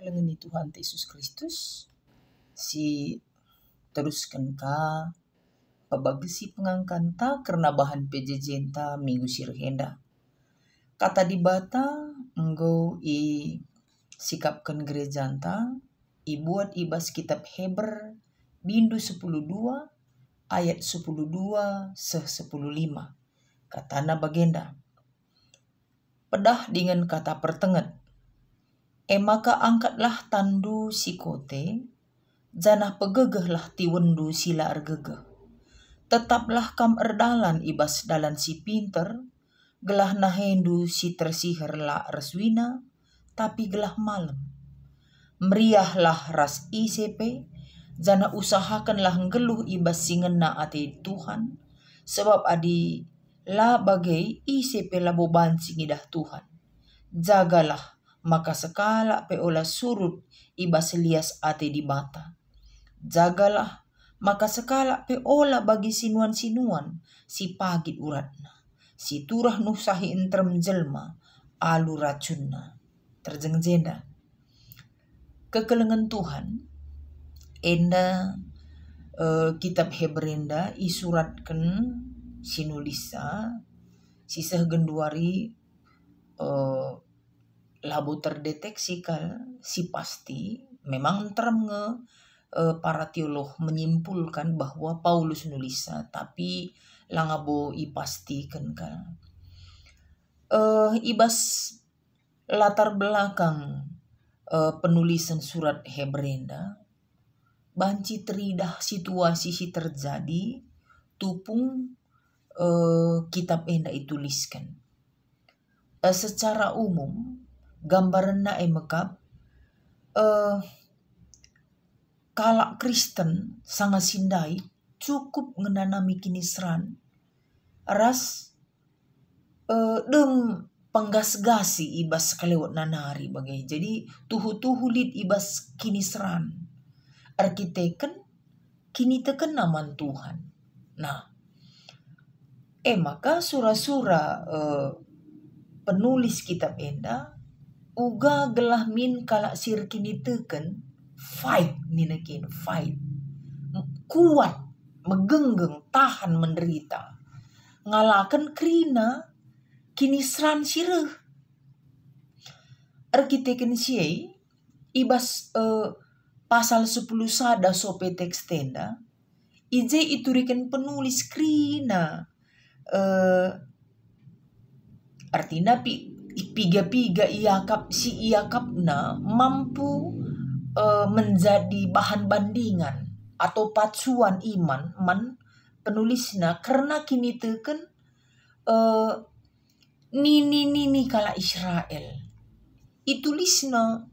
kelengeni Tuhan Yesus Kristus, si teruskan ka pabagisi pengangkanta karena bahan pejejenta minggu sirhenda. Kata di bata enggo i sikapkan gerejanta ibuat ibas kitab Heber bindu 10:2 ayat 10:2 10:5. Katana bagenda. Pedah dengan kata pertenget. Maka angkatlah tandu si kote, janah pegegehlah tiwendu sila ergegeh. Tetaplah kam erdalan ibas dalan si pinter, gelah nahendu si tersiher la reswina, tapi gelah malam. Meriahlah ras ICP, jana usahakanlah ngeluh ibas singena ate Tuhan, sebab adi la bagai ICP la boban singidah Tuhan. Jagalah, maka sekala pe ola surut ibas lias ate di bata. Jagalah, maka sekala pe ola bagi sinuan-sinuan si pagit uratna. Si turah nusahi entrem jelma alu racunna. Terjengjenda. Kekelengan Tuhan enda kitab Hebrenda isuratkan sinulisa sisah genduari labo terdeteksi kal si pasti memang terem para teolog menyimpulkan bahwa Paulus nulisa tapi langabo ipastikan kal ibas latar belakang penulisan surat Hebrenda banci teridah situasi si terjadi tupung kitab enda ituliskan. Secara umum gambaran na emekap kalak Kristen sangat sindai cukup ngenanami kinisran ras dem panggas-gasi ibas kalewat nanari bagai jadi tuhu-tuhu lid ibas kinisran arkiteken kini teken naman Tuhan. Nah maka sura-sura penulis kitab enda uga gelah min kalak sir kini teken fight ninakin fight kuat megenggeng tahan menderita ngalakan krina kini seran sireh arkiteken siei ibas pasal 10 sada sope teks tenda ije iturikan penulis krina artinya piga-piga iakap na mampu menjadi bahan bandingan atau pacuan iman man penulisnya karena kini teken nini kala Israel itulisna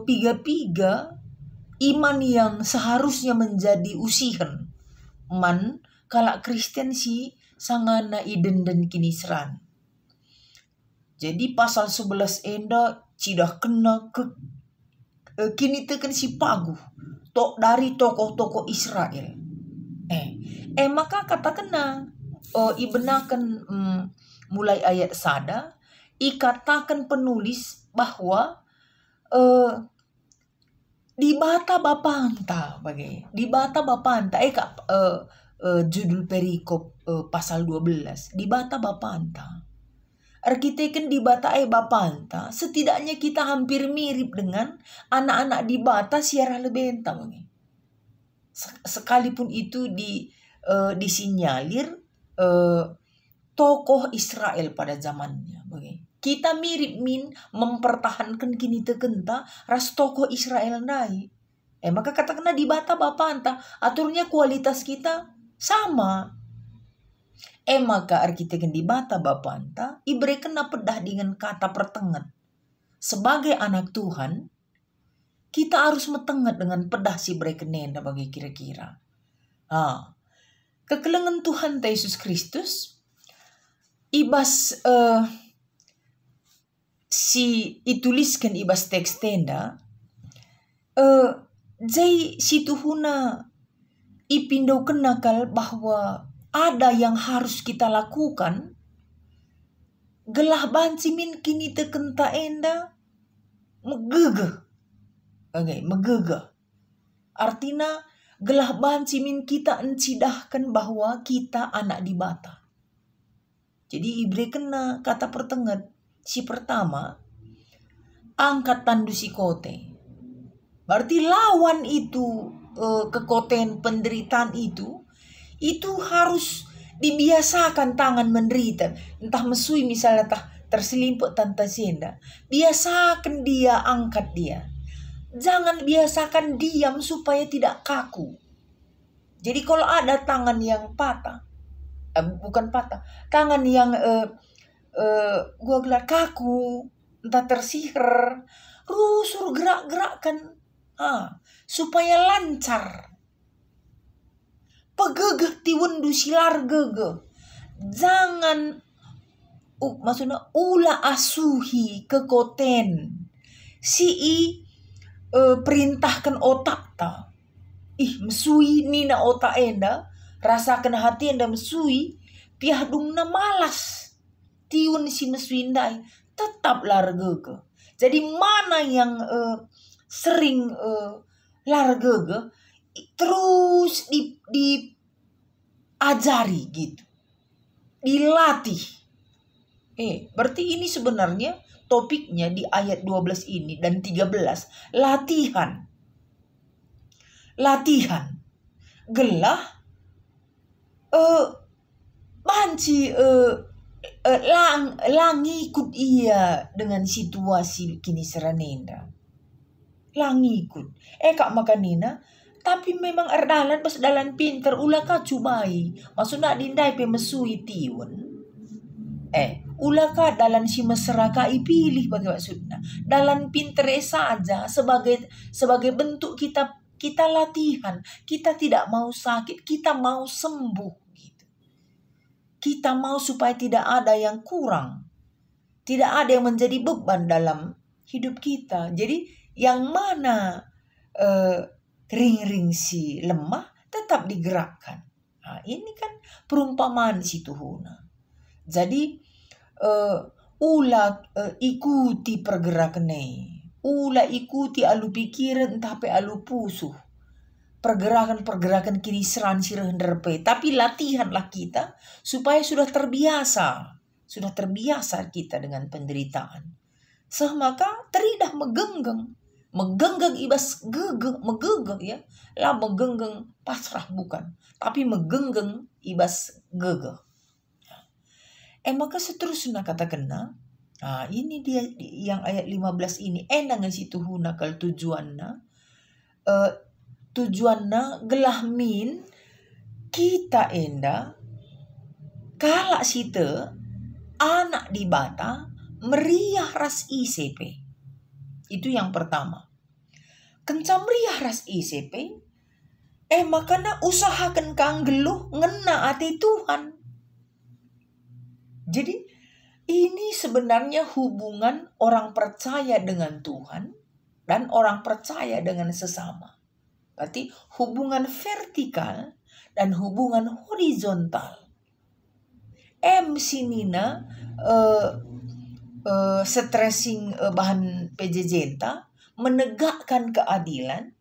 piga-piga iman yang seharusnya menjadi usihan man kala Kristen si sangana iden dan kini seran. Jadi pasal 11 enda cidah kena ke kini teken si pagu dari tokoh-tokoh Israel. Maka kata kena ibenakan mulai ayat sada ikatakan penulis bahwa di bata bapanta bagai di bata bapanta judul perikop pasal 12 di bata bapanta. Arkiteken di bata bapanta setidaknya kita hampir mirip dengan anak-anak di bata siara lebenta bagai. Sekalipun itu disinyalir tokoh Israel pada zamannya bagai. Kita mirip min mempertahankan kini tekenta ras tokoh Israel nai. Maka katakanlah di bata bapanta aturnya kualitas kita sama. Maka arkiteken di bata bapanta iberikan pedah dengan kata pertengat. Sebagai anak Tuhan kita harus metengat dengan pedah si berekenenda bagi kira-kira. Kekelengan Tuhan Yesus Kristus ibas si ituliskan ibas teks tenda jai situhuna ipindau kenakal bahwa ada yang harus kita lakukan gelah banci min kini tekenta enda megegeh Bagai megege. Artinya gelah banci min kita encidahkan bahwa kita anak di bata. Jadi ibre kena kata pertengat. Si pertama angkat tandu si kote. Berarti lawan itu kekoten penderitaan itu harus dibiasakan tangan menderita. Entah mesui misalnya terselimput tanta senda. Biasakan dia, angkat dia. Jangan biasakan diam supaya tidak kaku. Jadi kalau ada tangan yang patah, bukan patah, tangan yang gua gelar kaku, entah tersihir, rusur gerak-gerakkan, supaya lancar. Pegegeh tiwendu silar gege. Jangan maksudnya ula asuhi kekoten. Perintahkan otak ta. Mesui nina otak enda, rasakan hati enda mesui, piahdung na malas. Tiun si mesui ndai, tetap largege. Jadi mana yang sering largege, terus diajari gitu. Dilatih. Berarti ini sebenarnya topiknya di ayat 12 ini dan 13. Latihan. Gelah. Banci. Langikut ia dengan situasi kini seranenda. Langikut. Kak makanina. Tapi memang erdalan pas dalan pinter ulah ka cubai. Maksudnya dindai pe mesui tiun. Ulah ka dalan si mesra ka ipilih bagi maksudnya. Dalan pinter saja sebagai bentuk kita latihan. Kita tidak mau sakit, kita mau sembuh gitu. Kita mau supaya tidak ada yang kurang. Tidak ada yang menjadi beban dalam hidup kita. Jadi yang mana ring-ring si lemah tetap digerakkan. Ini kan perumpamaan si tuhuna. Jadi ikuti pergerakan ikuti alu pikiran entah pe alu pusuh. Pergerakan kini seran sirah derpe. Tapi latihanlah kita supaya sudah terbiasa. Sudah terbiasa kita dengan penderitaan. Maka teridah megenggeng. Megenggeng ibas megegeh ya. Lah megenggeng pasrah bukan. Tapi megenggeng ibas gegeh. Maka seterusnya kata kena. Ini dia yang ayat 15 ini. Enang si tuhuna kal tujuanna. Tujuanna gelah min kita enda kalak site anak di bata meriah ras ICP. Itu yang pertama. Kencam meriah ras ICP. Makanya usahakan kang geluh ngena ati Tuhan. Jadi ini sebenarnya hubungan orang percaya dengan Tuhan dan orang percaya dengan sesama. Berarti hubungan vertikal dan hubungan horizontal. Sinina stressing bahan PJJ menegakkan keadilan,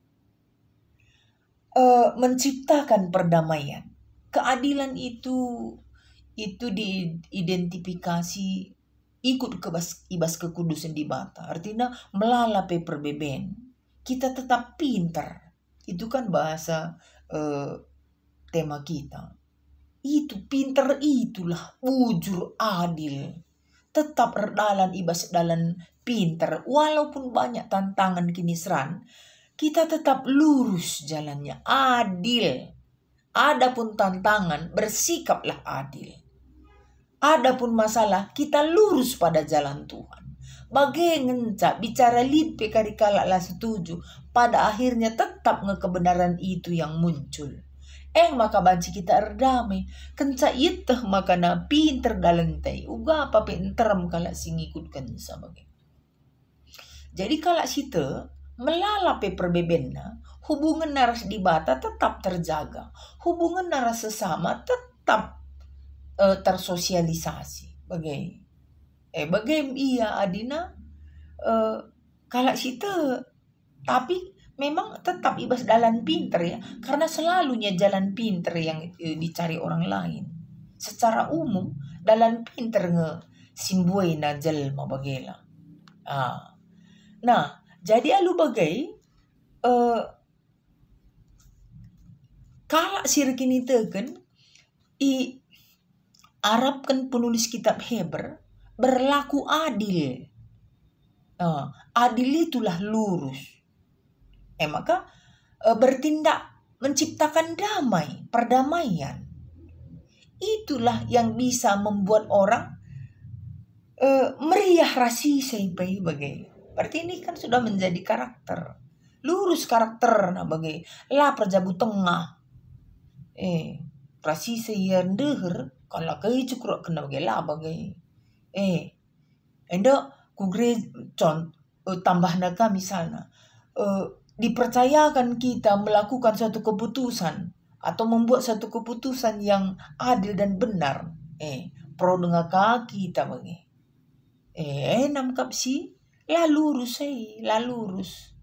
menciptakan perdamaian. Keadilan itu diidentifikasi ikut ke ibas kekudusan di bata. Artinya melalape perbeben. Kita tetap pintar. Itu kan bahasa tema kita. Itu pintar itulah bujur adil. Tetap dalan ibas dalan pintar. Walaupun banyak tantangan kini seran, kita tetap lurus jalannya. Adil. Adapun tantangan, bersikaplah adil. Adapun masalah, kita lurus pada jalan Tuhan. Bagai ngenca, bicara lipe karikala lah setuju. Pada akhirnya tetap kebenaran itu yang muncul. Maka banci kita erdamai. Kenca itah makana pinter dalentai. Uga apa pinteram kalak singikutkan sebagai. Jadi kalak sita melalape perbebenna. Hubungan naras di bata tetap terjaga. Hubungan naras sesama tetap tersosialisasi. Bagai iya adina kalak sita Tapi memang tetap ibas jalan pinter ya, karena selalunya jalan pinter yang dicari orang lain. Secara umum jalan pinter simbuena jelma bagela. Nah, jadi alu bagai kala sirkini teken i Arabkan penulis kitab Hebra berlaku adil. Adil itulah lurus. Maka bertindak menciptakan damai, perdamaian. Itulah yang bisa membuat orang meriah rasisai bagai. Berarti ini kan sudah menjadi karakter. Lurus karakter nah bagai. Lah perjabu tengah. Rasisai yang deher kalau kaya cukup kena bagai lah bagai. Enda kugre tambah naga misalnya. Dipercayakan kita melakukan suatu keputusan atau membuat suatu keputusan yang adil dan benar. Pro dengan kaki kita bagi. Namkap si la lurus la lurus.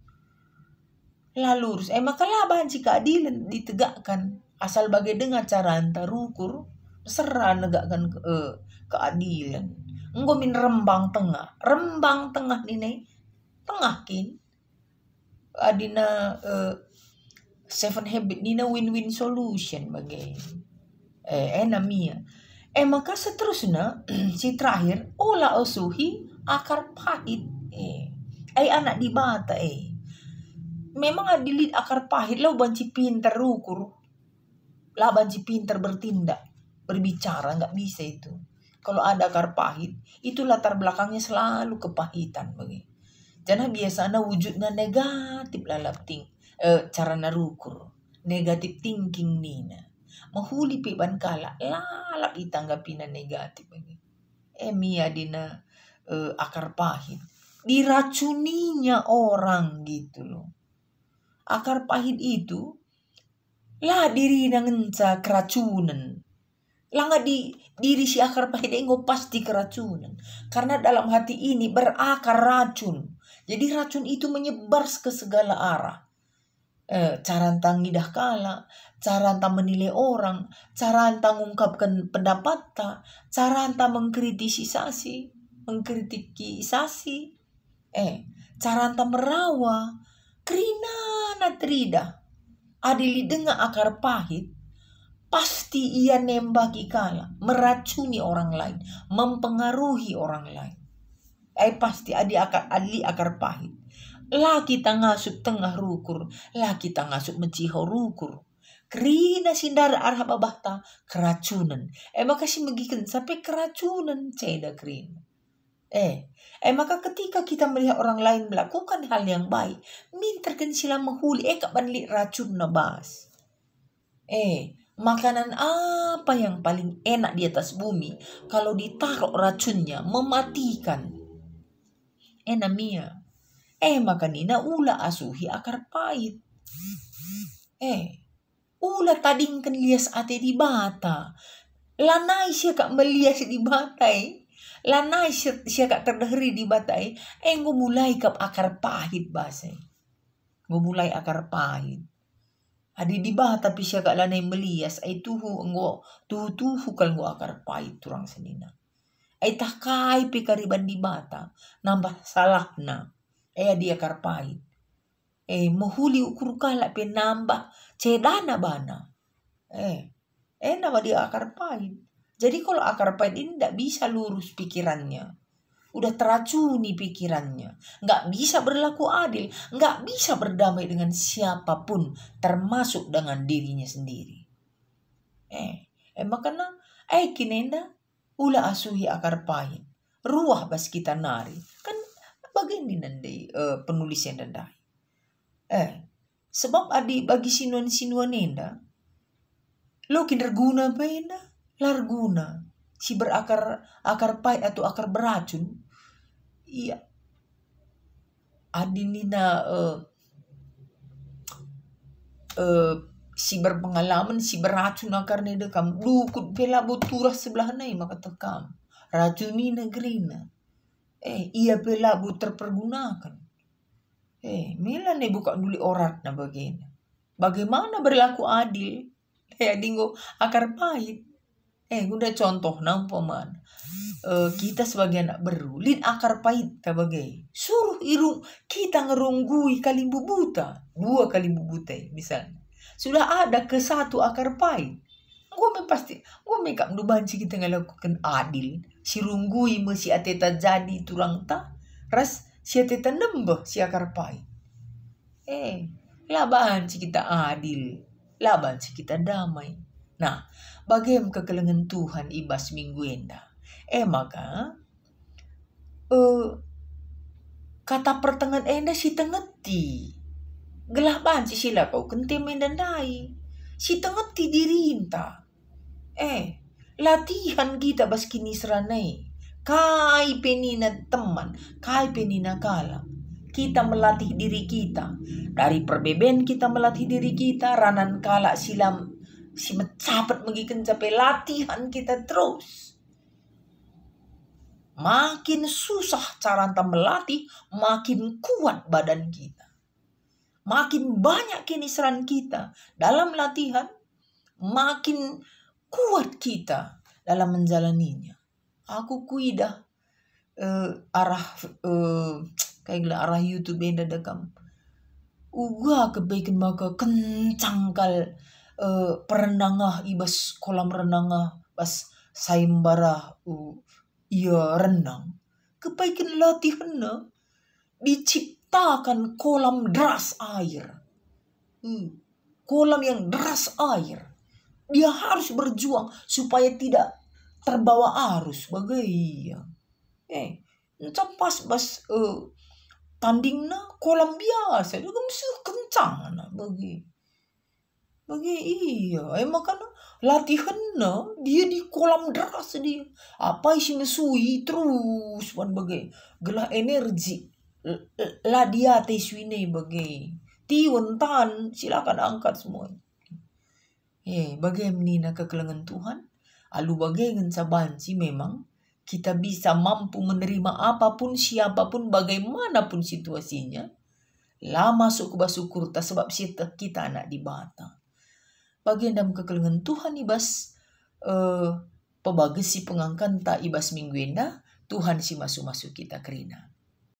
Maka laban si keadilan ditegakkan asal bagai dengan cara antar ukur serah negakkan keadilan. Engko min rembang tengah ini tengah kin adina 7 habit nina win-win solution bagai namia. Maka seterusnya si terakhir ola osuhi akar pahit anak dibata memang adilit akar pahit lah banci pintar ukur lah banci pintar bertindak berbicara nggak bisa itu. Kalau ada akar pahit, itu latar belakangnya selalu kepahitan bagi. Jangan biasanya wujudnya negatif lalap cara narukur. Negatif thinking nina. Mahuli piban kala lalap itanggapina negatif bagi. Mia dina akar pahit. Diracuninya orang gitu loh. Akar pahit itu lah diri nangenca keracunan. Langa di diri si akar pahit engko pasti keracunan. Karena dalam hati ini berakar racun. Jadi racun itu menyebar ke segala arah. Cara entang ngidah kala, cara entang menilai orang, cara entang mengungkapkan pendapat, cara entang mengkritisasi, cara entang merawa, kerina natrida. Adili dengan akar pahit, pasti ia nembaki kala, meracuni orang lain, mempengaruhi orang lain. Pasti adli akar pahit. Lah kita ngasup tengah rukur, lah kita ngasup mencihau rukur. Kerina sindar arah babahta keracunan. Maka si megikan sampai keracunan ceda kerina. Maka ketika kita melihat orang lain melakukan hal yang baik, minterkan sila menghuli kak banli racun nabas. Makanan apa yang paling enak di atas bumi kalau ditaruh racunnya mematikan? Namia. Maka nina ula asuhi akar pahit. Ula tadingkan lias ate di bata. Lanai siya kak melias di batai. Lanai siya kak terdahri di batai. Ngumulai kap akar pahit basay. Ngumulai akar pahit. Adi di bata tapi siya kak lanai melias. Tuhu kal ngo akar pahit turang senina. Takai pikariban di bata. Nambah salah na. Di akar pahit. Mahuli ukur kala penambah cedana bana. Nama dia akar pahit. Jadi kalau akar pahit ini tidak bisa lurus pikirannya. Udah teracuni pikirannya. Nggak bisa berlaku adil. Nggak bisa berdamai dengan siapapun. Termasuk dengan dirinya sendiri. Makanya kinenda ula asuhi akar pahit. Ruah bas kita nari. Kan begini nanti penulisnya dandai. Sebab adi bagi sinuan nenda. Lo kinerguna pena. Larguna. Si berakar pahit atau akar beracun. Iya. Adi nina si berpengalaman, si beracun akar neda kam. Dukut pela buturah sebelah nai maka tekam. Racuni negerina. Ia pelabu terpergunakan. Mila nih buka dulu orat na begini. Bagaimana berlaku adil? Dinggo akar pahit. Udah contoh nampoman. Kita sebagai anak baru, lin akar pahit bagai. Suruh irung kita ngerunggui kalimbu buta. 2 kalimbu buta misalnya. Sudah ada ke 1 akar pahit. Gue mekap du banci kita ngelakukan adil. Si runggui si ateta jadi turang ta. Ras si ateta nembeh si akar pahit. Laban si kita adil. Laban si kita damai. Nah, bagaimana kekelengan Tuhan ibas minggu enda. Maka kata pertengahan enda si tengeti. Gelaban si sila kau kentemen dan dai. Si tengeti dirinta. Latihan kita bas kini seranai. Kai penina teman, kai penina kala. Kita melatih diri kita. Dari perbeben kita melatih diri kita. Ranan kala silam si mencapat mengikan capai latihan kita terus. Makin susah cara kita melatih, makin kuat badan kita. Makin banyak kiniseran kita dalam latihan, makin kuat kita dalam menjalaninya. Aku kuidah arah YouTube enda dekam. Uga kebaikan maka kencangkal perenangah ibas kolam renangah bas saimbara ia renang. Kebaikan latihan diciptakan kolam deras air. Kolam yang deras air. Dia harus berjuang supaya tidak terbawa arus. Bagaimana? Pas tandingna kolam biasa. Juga mesti kencang. Bagi makanya latihan dia di kolam deras dia. Apa isi mesui terus gelah energi. Lah dia teswine tiwon silakan angkat semua. Bagaimana kekelengan Tuhan? Alu bagaimana sabanci memang kita bisa mampu menerima apapun, siapapun, bagaimanapun situasinya. Lah masuk ke basukur ta sebab kita anak di bata. Bagian dalam kekelengan Tuhan ibas pebagesi pengangkan ta ibas minggu enda Tuhan si masuk kita kerina.